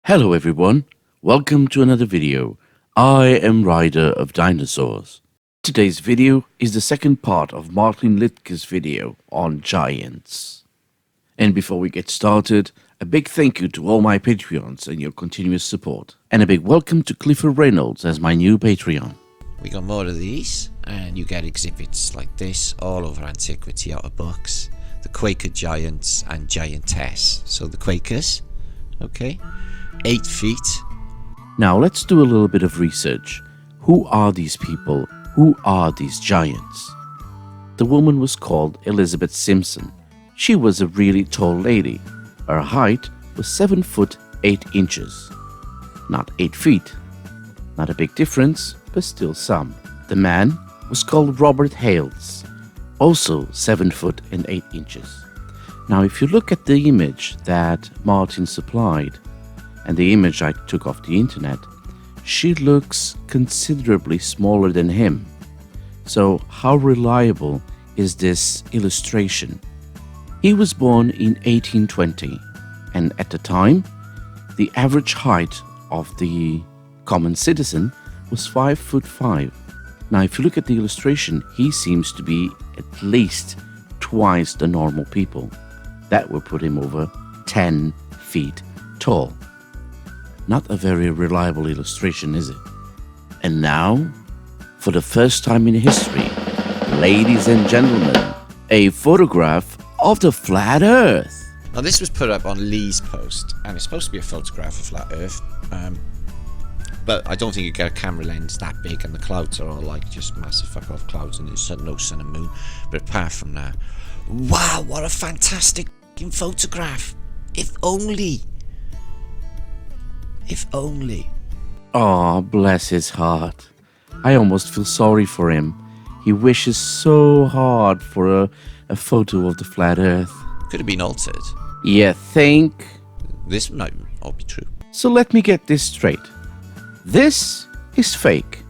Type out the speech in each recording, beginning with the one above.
Hello everyone, welcome to another video. I am Rider of Dinosaurs. Today's video is the second part of Martin Liedtke's video on giants. And before we get started, a big thank you to all my Patreons and your continuous support. And a big welcome to Clifford Reynolds as my new Patreon. We got more of these, and you get exhibits like this all over Antiquity out of books. The Quaker Giants and Giantess. So the Quakers, okay, 8 feet. Now let's do a little bit of research. Who are these people? Who are these giants? The woman was called Elizabeth Simpson. She was a really tall lady. Her height was 7 foot 8 inches. Not 8 feet. Not a big difference, but still some. The man was called Robert Hales, also 7 foot and 8 inches. Now if you look at the image that Martin supplied, and the image I took off the internet, she looks considerably smaller than him. So how reliable is this illustration? He was born in 1820, and at the time, the average height of the common citizen was 5 foot 5. Now if you look at the illustration, he seems to be at least twice the normal people. That would put him over 10 feet tall. Not a very reliable illustration, is it? And now, for the first time in history, ladies and gentlemen, a photograph of the flat Earth. Now this was put up on Lee's post, and it's supposed to be a photograph of flat Earth. But I don't think you get a camera lens that big, and the clouds are all like just massive fuck off clouds, and there's no sun and moon. But apart from that, wow, what a fantastic photograph! If only. If only. Aw, bless his heart. I almost feel sorry for him. He wishes so hard for a photo of the flat Earth. Could have been altered. You think? This might all be true. So let me get this straight. This is fake,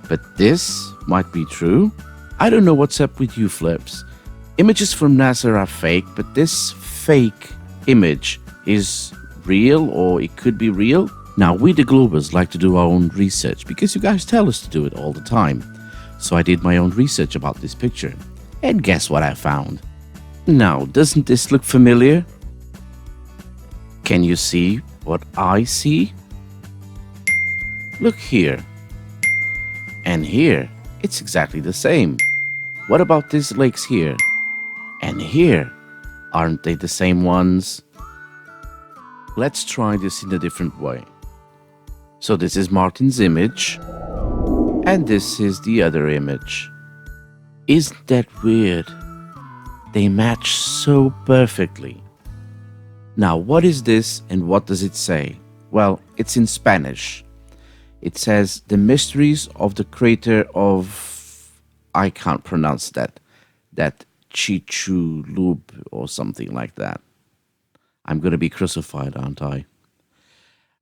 but this might be true. I don't know what's up with you flips. Images from NASA are fake, but this fake image is real, or it could be real. Now we the Globers like to do our own research because you guys tell us to do it all the time. So I did my own research about this picture, and guess what I found? Now doesn't this look familiar? Can you see what I see? Look here. And here, it's exactly the same. What about these lakes here? And here, aren't they the same ones? Let's try this in a different way. So this is Martin's image, and this is the other image. Isn't that weird? They match so perfectly. Now what is this and what does it say? Well, it's in Spanish. It says the mysteries of the crater of... I can't pronounce that Chicxulub or something like that. I'm going to be crucified, aren't I?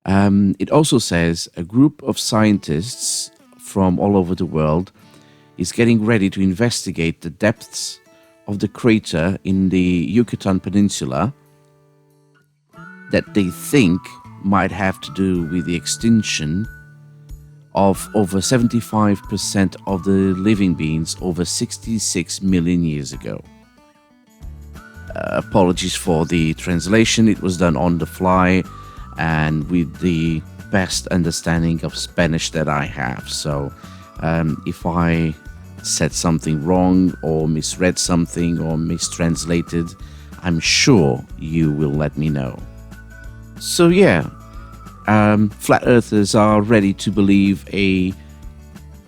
It also says a group of scientists from all over the world is getting ready to investigate the depths of the crater in the Yucatan Peninsula that they think might have to do with the extinction of over 75% of the living beings over 66 million years ago. Apologies for the translation, it was done on the fly and with the best understanding of Spanish that I have. So if I said something wrong or misread something or mistranslated, I'm sure you will let me know. So yeah, flat earthers are ready to believe a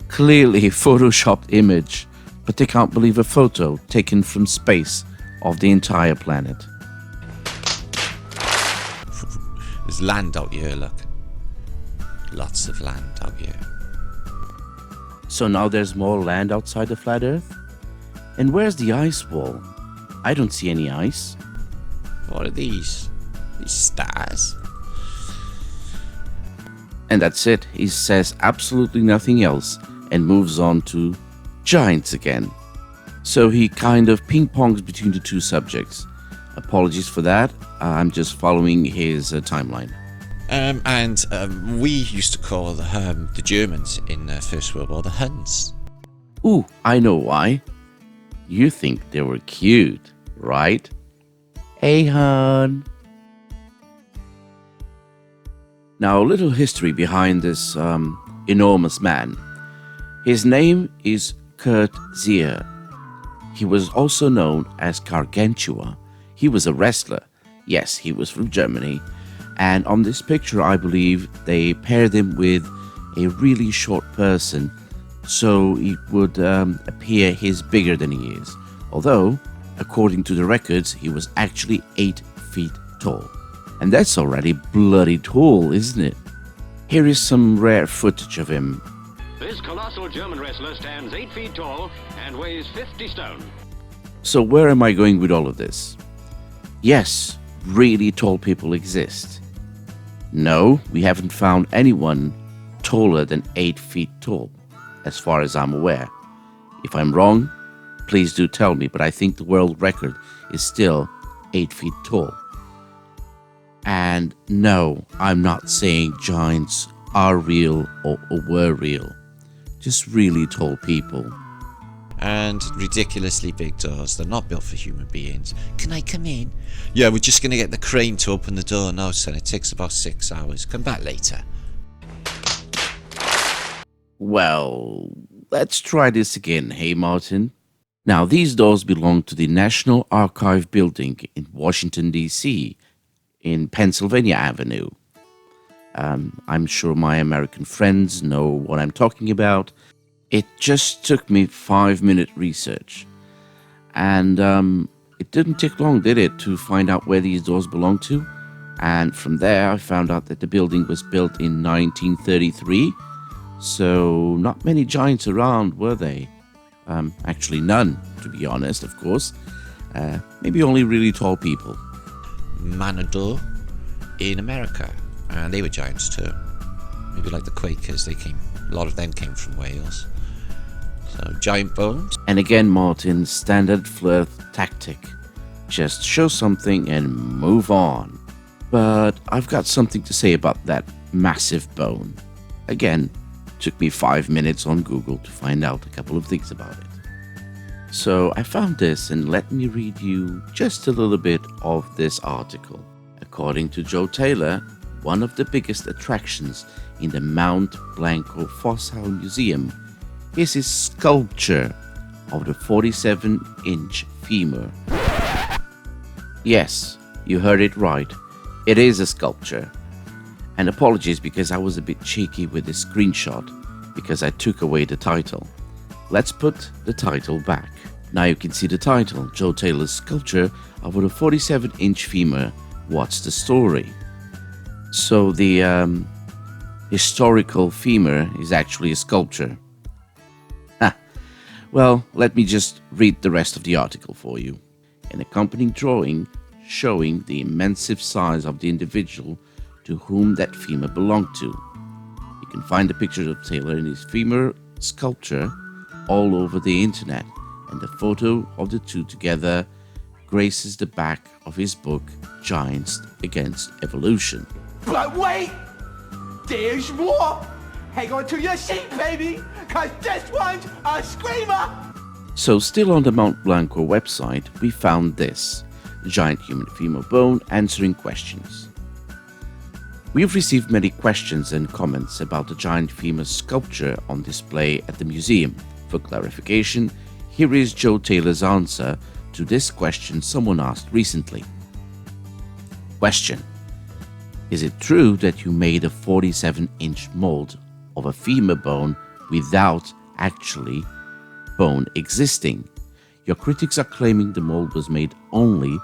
clearly photoshopped image, but they can't believe a photo taken from space of the entire planet. There's land out here, look. Lots of land out here. So now there's more land outside the flat Earth? And where's the ice wall? I don't see any ice. What are these? These stars? And that's it. He says absolutely nothing else and moves on to giants again. So he kind of ping-pongs between the two subjects. Apologies for that. I'm just following his timeline. We used to call the Germans in the First World War the Huns. Ooh, I know why. You think they were cute, right? Hey, hun. Now, a little history behind this enormous man. His name is Curt Xia. He was also known as Gargantua. He was a wrestler. Yes, he was from Germany. And on this picture, I believe they paired him with a really short person, so it would appear he's bigger than he is. Although, according to the records, he was actually 8 feet tall. And that's already bloody tall, isn't it? Here is some rare footage of him. This colossal German wrestler stands 8 feet tall and weighs 50 stone. So where am I going with all of this? Yes, really tall people exist. No, we haven't found anyone taller than 8 feet tall, as far as I'm aware. If I'm wrong, please do tell me, but I think the world record is still 8 feet tall. And no, I'm not saying giants are real or were real. Just really tall people. And ridiculously big doors. They're not built for human beings. Can I come in? Yeah, we're just going to get the crane to open the door now, son. It takes about 6 hours. Come back later. Well, let's try this again, hey Martin? Now, these doors belong to the National Archive building in Washington, D.C., in Pennsylvania Avenue. I'm sure my American friends know what I'm talking about. It just took me 5-minute research. And it didn't take long, did it, to find out where these doors belong to? And from there, I found out that the building was built in 1933. So not many giants around, were they? Actually none, to be honest, of course. Maybe only really tall people. Manador in America. And they were giants too. Maybe like the Quakers, a lot of them came from Wales. So, giant bones. And again, Martin, standard flirt tactic. Just show something and move on. But I've got something to say about that massive bone. Again, took me 5 minutes on Google to find out a couple of things about it. So I found this, and let me read you just a little bit of this article. According to Joe Taylor, one of the biggest attractions in the Mount Blanco Fossil Museum is his sculpture of the 47-inch femur. Yes, you heard it right. It is a sculpture. And apologies because I was a bit cheeky with this screenshot because I took away the title. Let's put the title back. Now you can see the title, Joe Taylor's sculpture of a 47-inch femur. What's the story? So the historical femur is actually a sculpture. Well, let me just read the rest of the article for you. An accompanying drawing showing the immense size of the individual to whom that femur belonged to. You can find the pictures of Taylor and his femur sculpture all over the internet, and the photo of the two together graces the back of his book, Giants Against Evolution. But wait! There's more! Hang on to your seat, baby! Cause this one's a screamer! So still on the Mount Blanco website, we found this, giant human femur bone answering questions. We've received many questions and comments about the giant femur sculpture on display at the museum. For clarification, here is Joe Taylor's answer to this question someone asked recently. Question: is it true that you made a 47-inch mold of a femur bone without actually bone existing? Your critics are claiming the mold was made only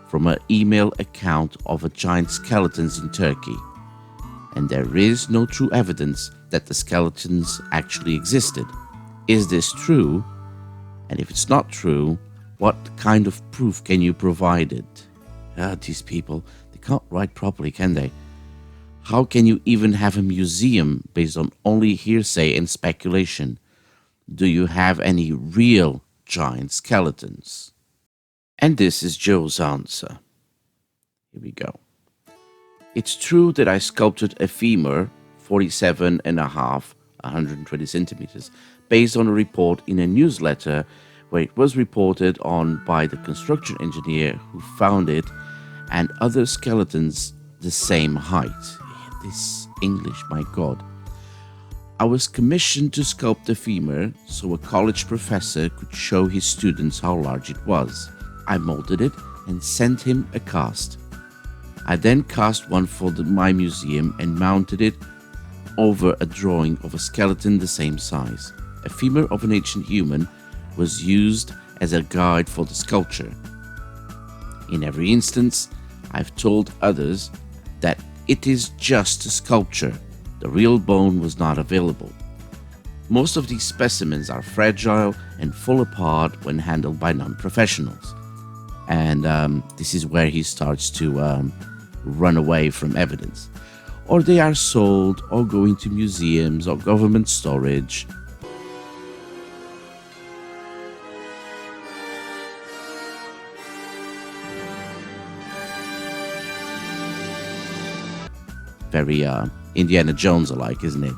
from an email account of a giant skeletons in Turkey, and there is no true evidence that the skeletons actually existed. Is this true? And if it's not true, what kind of proof can you provide it? These people, they can't write properly, can they? How can you even have a museum based on only hearsay and speculation? Do you have any real giant skeletons? And this is Joe's answer. Here we go. It's true that I sculpted a femur, 47 and a half, 120 centimeters, based on a report in a newsletter where it was reported on by the construction engineer who found it and other skeletons the same height. This English, my God. I was commissioned to sculpt the femur so a college professor could show his students how large it was. I molded it and sent him a cast. I then cast one for my museum and mounted it over a drawing of a skeleton the same size. A femur of an ancient human was used as a guide for the sculpture. In every instance, I've told others that it is just a sculpture. The real bone was not available. Most of these specimens are fragile and fall apart when handled by non-professionals. And this is where he starts to run away from evidence. Or they are sold or go into museums or government storage. Very Indiana Jones alike, isn't it?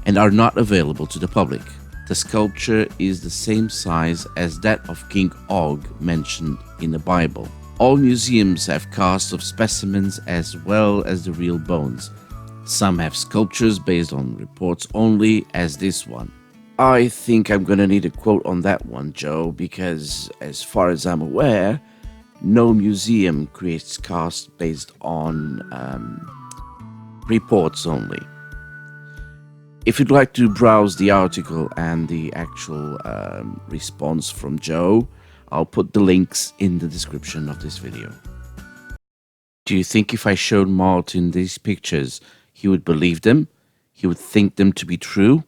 And are not available to the public. The sculpture is the same size as that of King Og mentioned in the Bible. All museums have casts of specimens as well as the real bones. Some have sculptures based on reports only, as this one. I think I'm gonna need a quote on that one, Joe, because as far as I'm aware, no museum creates casts based on reports only. If you'd like to browse the article and the actual response from Joe, I'll put the links in the description of this video. Do you think if I showed Martin these pictures, he would believe them? He would think them to be true?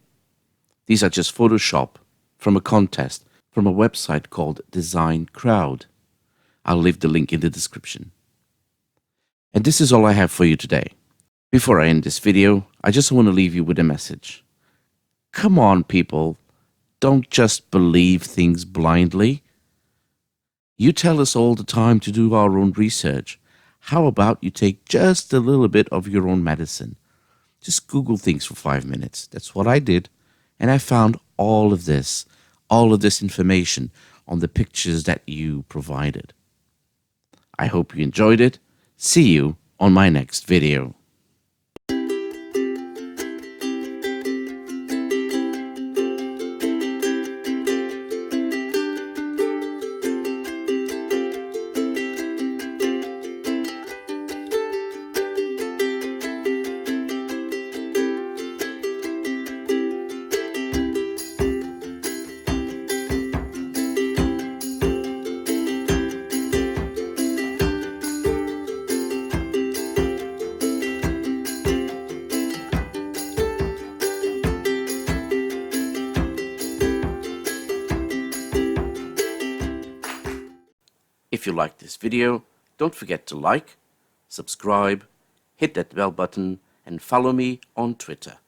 These are just Photoshop from a contest from a website called Design Crowd. I'll leave the link in the description. And this is all I have for you today. Before I end this video, I just want to leave you with a message. Come on, people. Don't just believe things blindly. You tell us all the time to do our own research. How about you take just a little bit of your own medicine? Just Google things for 5 minutes. That's what I did. And I found all of this information on the pictures that you provided. I hope you enjoyed it. See you on my next video. If you like this video, don't forget to like, subscribe, hit that bell button, and follow me on Twitter.